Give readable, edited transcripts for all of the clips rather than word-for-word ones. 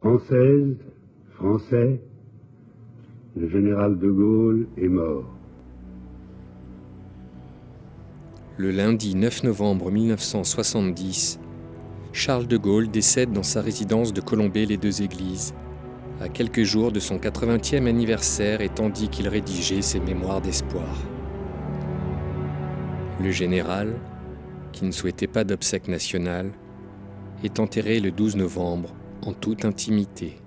Françaises, Français, le général de Gaulle est mort. Le lundi 9 novembre 1970, Charles de Gaulle décède dans sa résidence de Colombey-les-Deux-Églises, à quelques jours de son 80e anniversaire et tandis qu'il rédigeait ses mémoires d'espoir. Le général, qui ne souhaitait pas d'obsèques nationales, est enterré le 12 novembre en toute intimité.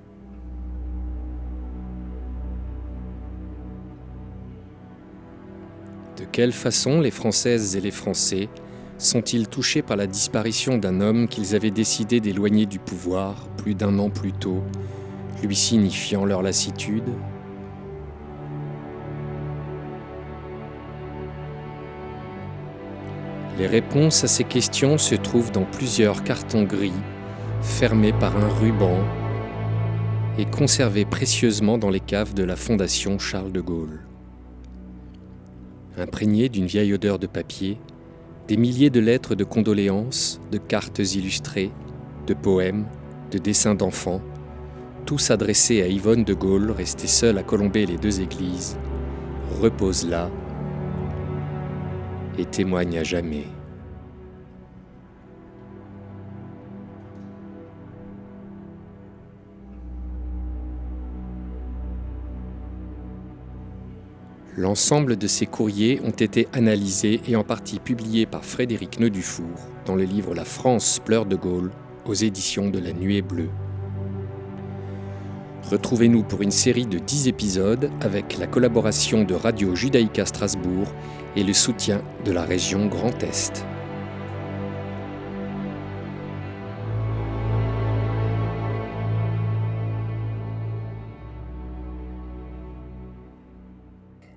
De quelle façon les Françaises et les Français sont-ils touchés par la disparition d'un homme qu'ils avaient décidé d'éloigner du pouvoir plus d'un an plus tôt, lui signifiant leur lassitude ? Les réponses à ces questions se trouvent dans plusieurs cartons gris, fermés par un ruban et conservés précieusement dans les caves de la Fondation Charles de Gaulle. Imprégnés d'une vieille odeur de papier, des milliers de lettres de condoléances, de cartes illustrées, de poèmes, de dessins d'enfants, tous adressés à Yvonne de Gaulle, restée seule à Colombey-les-Deux-Églises, reposent là et témoignent à jamais. L'ensemble de ces courriers ont été analysés et en partie publiés par Frédéric Neudufour dans le livre La France pleure de Gaulle aux éditions de La Nuée Bleue. Retrouvez-nous pour une série de 10 épisodes avec la collaboration de Radio Judaïka Strasbourg et le soutien de la région Grand Est.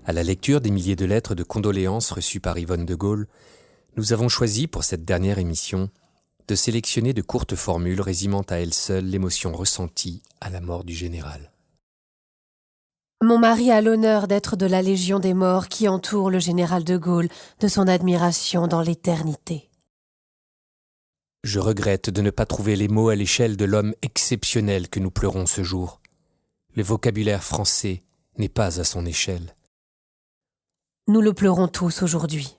À la lecture des milliers de lettres de condoléances reçues par Yvonne de Gaulle, nous avons choisi pour cette dernière émission de sélectionner de courtes formules résumant à elles seules l'émotion ressentie à la mort du général. Mon mari a l'honneur d'être de la Légion des morts qui entoure le général de Gaulle de son admiration dans l'éternité. Je regrette de ne pas trouver les mots à l'échelle de l'homme exceptionnel que nous pleurons ce jour. Le vocabulaire français n'est pas à son échelle. Nous le pleurons tous aujourd'hui.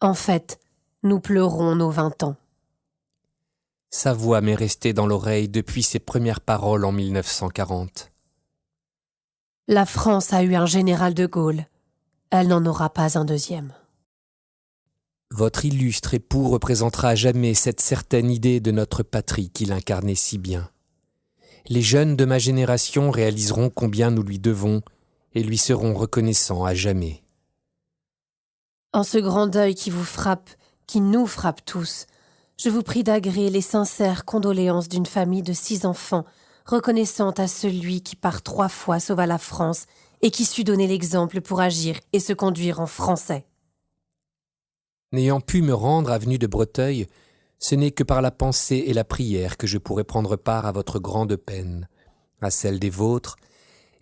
En fait, nous pleurons nos 20 ans. Sa voix m'est restée dans l'oreille depuis ses premières paroles en 1940. La France a eu un général de Gaulle. Elle n'en aura pas un deuxième. Votre illustre époux représentera à jamais cette certaine idée de notre patrie qu'il incarnait si bien. Les jeunes de ma génération réaliseront combien nous lui devons et lui seront reconnaissants à jamais. En ce grand deuil qui vous frappe, qui nous frappe tous, je vous prie d'agréer les sincères condoléances d'une famille de 6 enfants, reconnaissante à celui qui par 3 fois sauva la France et qui sut donner l'exemple pour agir et se conduire en français. N'ayant pu me rendre avenue de Breteuil, ce n'est que par la pensée et la prière que je pourrai prendre part à votre grande peine, à celle des vôtres,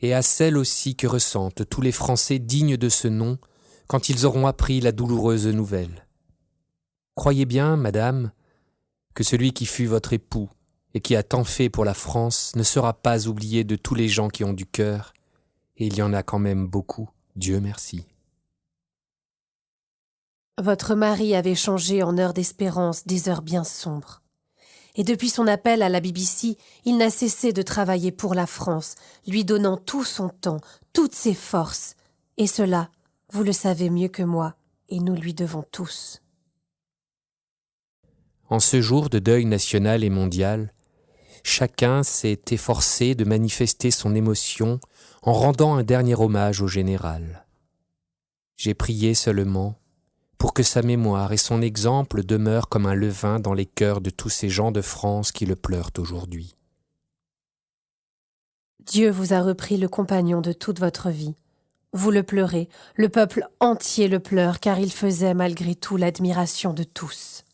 et à celle aussi que ressentent tous les Français dignes de ce nom quand ils auront appris la douloureuse nouvelle. Croyez bien, madame, que celui qui fut votre époux et qui a tant fait pour la France ne sera pas oublié de tous les gens qui ont du cœur, et il y en a quand même beaucoup, Dieu merci. Votre mari avait changé en heure d'espérance des heures bien sombres. Et depuis son appel à la BBC, il n'a cessé de travailler pour la France, lui donnant tout son temps, toutes ses forces. Et cela, vous le savez mieux que moi, et nous lui devons tous. En ce jour de deuil national et mondial, chacun s'est efforcé de manifester son émotion en rendant un dernier hommage au général. J'ai prié seulement pour que sa mémoire et son exemple demeurent comme un levain dans les cœurs de tous ces gens de France qui le pleurent aujourd'hui. Dieu vous a repris le compagnon de toute votre vie. Vous le pleurez, le peuple entier le pleure, car il faisait malgré tout l'admiration de tous.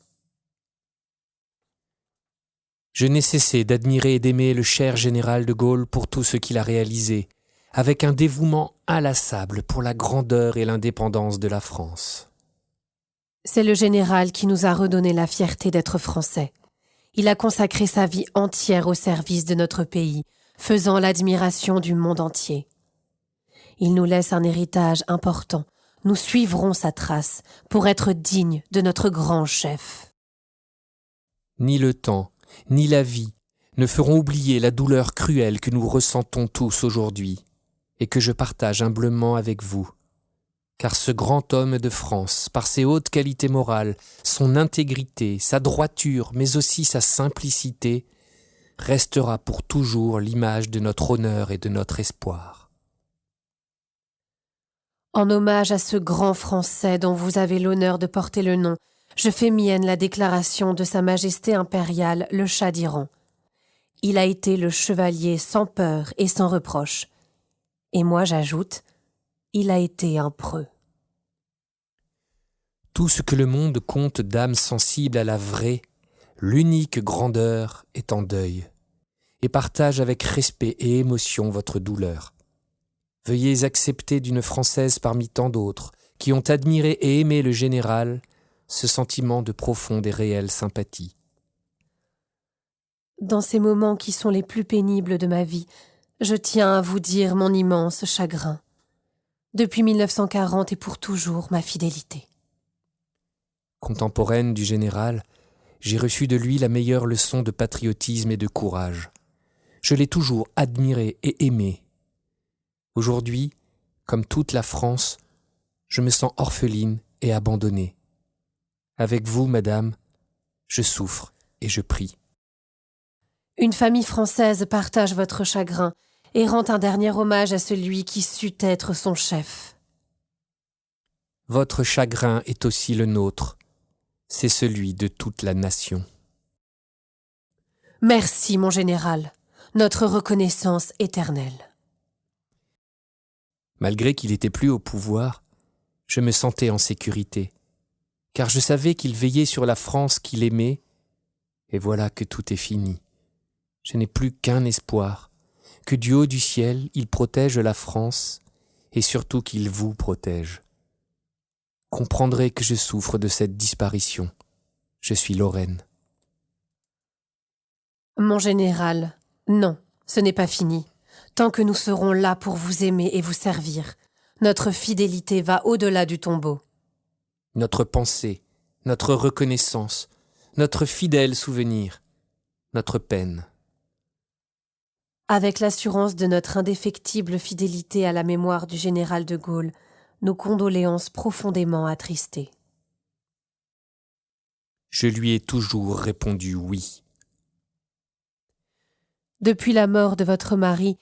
Je n'ai cessé d'admirer et d'aimer le cher général de Gaulle pour tout ce qu'il a réalisé, avec un dévouement inlassable pour la grandeur et l'indépendance de la France. C'est le général qui nous a redonné la fierté d'être français. Il a consacré sa vie entière au service de notre pays, faisant l'admiration du monde entier. Il nous laisse un héritage important. Nous suivrons sa trace pour être dignes de notre grand chef. Ni le temps, ni la vie ne feront oublier la douleur cruelle que nous ressentons tous aujourd'hui et que je partage humblement avec vous. Car ce grand homme de France, par ses hautes qualités morales, son intégrité, sa droiture, mais aussi sa simplicité, restera pour toujours l'image de notre honneur et de notre espoir. En hommage à ce grand Français dont vous avez l'honneur de porter le nom, je fais mienne la déclaration de Sa Majesté impériale, le Shah d'Iran. Il a été le chevalier sans peur et sans reproche. Et moi j'ajoute, il a été un preux. Tout ce que le monde compte d'âmes sensibles à la vraie, l'unique grandeur est en deuil, et partage avec respect et émotion votre douleur. Veuillez accepter d'une Française parmi tant d'autres, qui ont admiré et aimé le général, ce sentiment de profonde et réelle sympathie. Dans ces moments qui sont les plus pénibles de ma vie, je tiens à vous dire mon immense chagrin. Depuis 1940 et pour toujours, ma fidélité. Contemporaine du général, j'ai reçu de lui la meilleure leçon de patriotisme et de courage. Je l'ai toujours admiré et aimé. Aujourd'hui, comme toute la France, je me sens orpheline et abandonnée. Avec vous, madame, je souffre et je prie. Une famille française partage votre chagrin et rend un dernier hommage à celui qui sut être son chef. Votre chagrin est aussi le nôtre, c'est celui de toute la nation. Merci, mon général, notre reconnaissance éternelle. Malgré qu'il n'était plus au pouvoir, je me sentais en sécurité, car je savais qu'il veillait sur la France qu'il aimait, et voilà que tout est fini. Je n'ai plus qu'un espoir, que du haut du ciel, il protège la France, et surtout qu'il vous protège. Comprendrez que je souffre de cette disparition. Je suis Lorraine. Mon général, non, ce n'est pas fini. Tant que nous serons là pour vous aimer et vous servir, notre fidélité va au-delà du tombeau. Notre pensée, notre reconnaissance, notre fidèle souvenir, notre peine. Avec l'assurance de notre indéfectible fidélité à la mémoire du général de Gaulle, nos condoléances profondément attristées. Je lui ai toujours répondu oui. Depuis la mort de votre mari,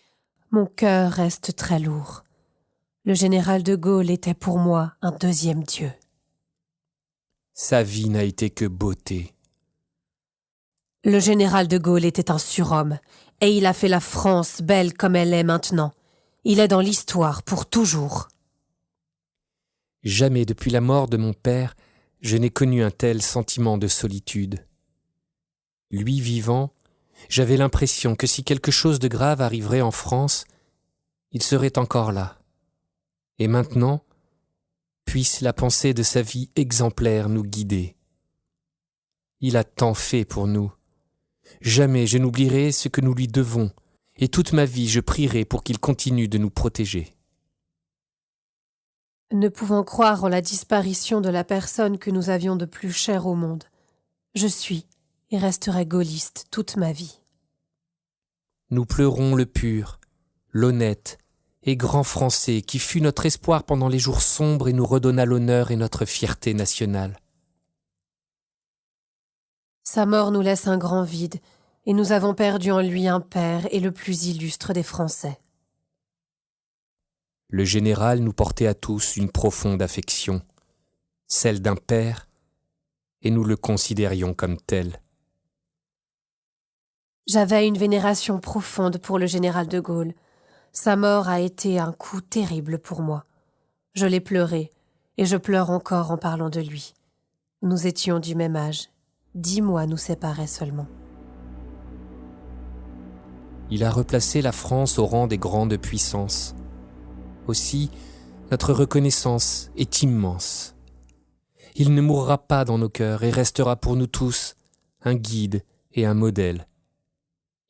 mon cœur reste très lourd. Le général de Gaulle était pour moi un deuxième Dieu. Sa vie n'a été que beauté. Le général de Gaulle était un surhomme, et il a fait la France belle comme elle est maintenant. Il est dans l'histoire pour toujours. Jamais depuis la mort de mon père, je n'ai connu un tel sentiment de solitude. Lui vivant, j'avais l'impression que si quelque chose de grave arriverait en France, il serait encore là. Et maintenant, puisse la pensée de sa vie exemplaire nous guider. Il a tant fait pour nous. Jamais je n'oublierai ce que nous lui devons, et toute ma vie je prierai pour qu'il continue de nous protéger. Ne pouvant croire en la disparition de la personne que nous avions de plus chère au monde, je suis et resterai gaulliste toute ma vie. Nous pleurons le pur, l'honnête et grand Français qui fut notre espoir pendant les jours sombres et nous redonna l'honneur et notre fierté nationale. Sa mort nous laisse un grand vide, et nous avons perdu en lui un père et le plus illustre des Français. Le général nous portait à tous une profonde affection, celle d'un père, et nous le considérions comme tel. J'avais une vénération profonde pour le général de Gaulle. Sa mort a été un coup terrible pour moi. Je l'ai pleuré, et je pleure encore en parlant de lui. Nous étions du même âge. 10 mois nous séparaient seulement. Il a replacé la France au rang des grandes puissances. Aussi, notre reconnaissance est immense. Il ne mourra pas dans nos cœurs et restera pour nous tous un guide et un modèle.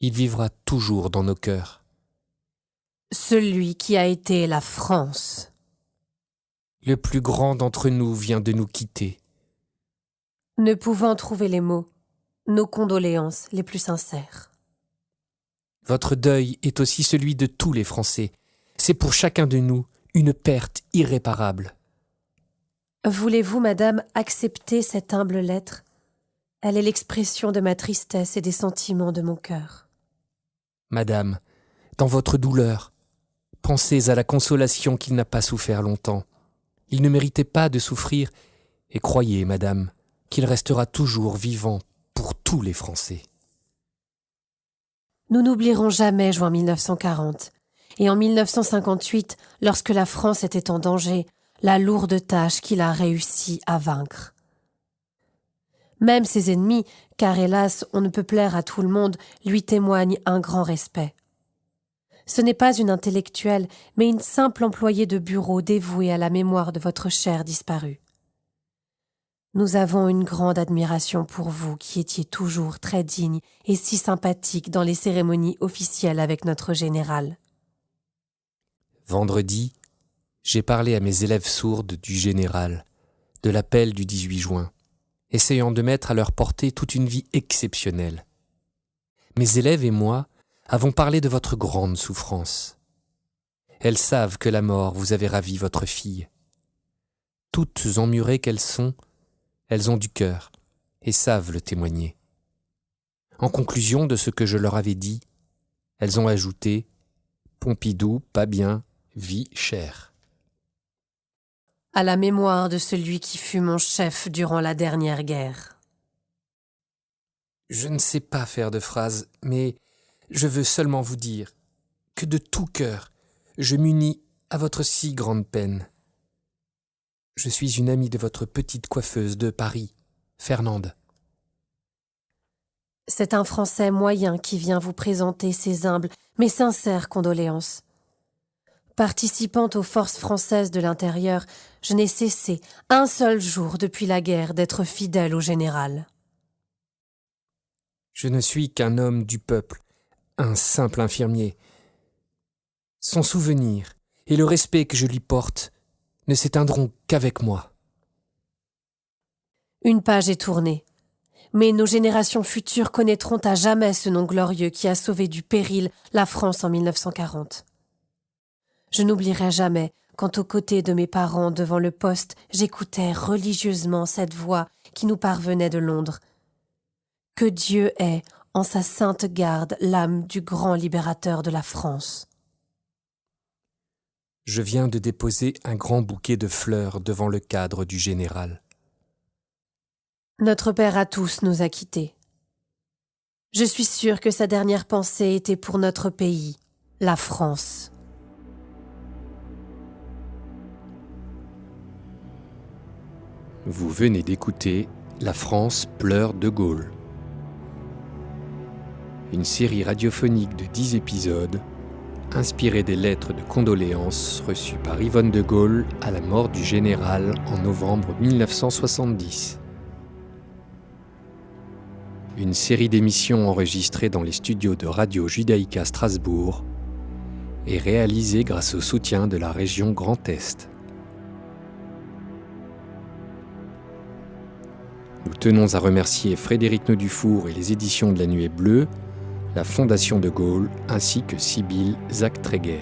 Il vivra toujours dans nos cœurs. Celui qui a été la France. Le plus grand d'entre nous vient de nous quitter. Ne pouvant trouver les mots, nos condoléances les plus sincères. Votre deuil est aussi celui de tous les Français. C'est pour chacun de nous une perte irréparable. Voulez-vous, madame, accepter cette humble lettre ? Elle est l'expression de ma tristesse et des sentiments de mon cœur. Madame, dans votre douleur, pensez à la consolation qu'il n'a pas souffert longtemps. Il ne méritait pas de souffrir, et croyez, madame, qu'il restera toujours vivant pour tous les Français. Nous n'oublierons jamais juin 1940, et en 1958, lorsque la France était en danger, la lourde tâche qu'il a réussi à vaincre. Même ses ennemis, car hélas, on ne peut plaire à tout le monde, lui témoignent un grand respect. Ce n'est pas une intellectuelle, mais une simple employée de bureau dévouée à la mémoire de votre cher disparu. Nous avons une grande admiration pour vous qui étiez toujours très digne et si sympathique dans les cérémonies officielles avec notre général. Vendredi, j'ai parlé à mes élèves sourdes du général, de l'appel du 18 juin, essayant de mettre à leur portée toute une vie exceptionnelle. Mes élèves et moi avons parlé de votre grande souffrance. Elles savent que la mort vous avait ravi votre fille. Toutes emmurées qu'elles sont, elles ont du cœur et savent le témoigner. En conclusion de ce que je leur avais dit, elles ont ajouté « Pompidou, pas bien, vie chère ». À la mémoire de celui qui fut mon chef durant la dernière guerre. Je ne sais pas faire de phrases, mais je veux seulement vous dire que de tout cœur, je m'unis à votre si grande peine. Je suis une amie de votre petite coiffeuse de Paris, Fernande. C'est un Français moyen qui vient vous présenter ses humbles mais sincères condoléances. Participant aux forces françaises de l'intérieur, je n'ai cessé, un seul jour depuis la guerre, d'être fidèle au général. Je ne suis qu'un homme du peuple, un simple infirmier. Son souvenir et le respect que je lui porte ne s'éteindront qu'avec moi. Une page est tournée, mais nos générations futures connaîtront à jamais ce nom glorieux qui a sauvé du péril la France en 1940. Je n'oublierai jamais quand aux côtés de mes parents devant le poste, j'écoutais religieusement cette voix qui nous parvenait de Londres. Que Dieu ait en sa sainte garde l'âme du grand libérateur de la France. Je viens de déposer un grand bouquet de fleurs devant le cadre du général. Notre père à tous nous a quittés. Je suis sûre que sa dernière pensée était pour notre pays, la France. Vous venez d'écouter La France pleure de Gaulle. Une série radiophonique de 10 épisodes, inspirée des lettres de condoléances reçues par Yvonne de Gaulle à la mort du général en novembre 1970. Une série d'émissions enregistrées dans les studios de Radio Judaïka Strasbourg et réalisée grâce au soutien de la région Grand Est. Nous tenons à remercier Frédéric Nau-Dufour et les éditions de La Nuée Bleue, la Fondation de Gaulle ainsi que Sibylle Zach-Tréguer.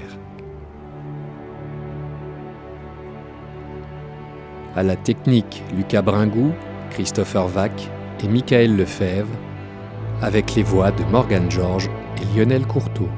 À la technique, Lucas Bringou, Christopher Vac et Michael Lefebvre, avec les voix de Morgane Georges et Lionel Courteau.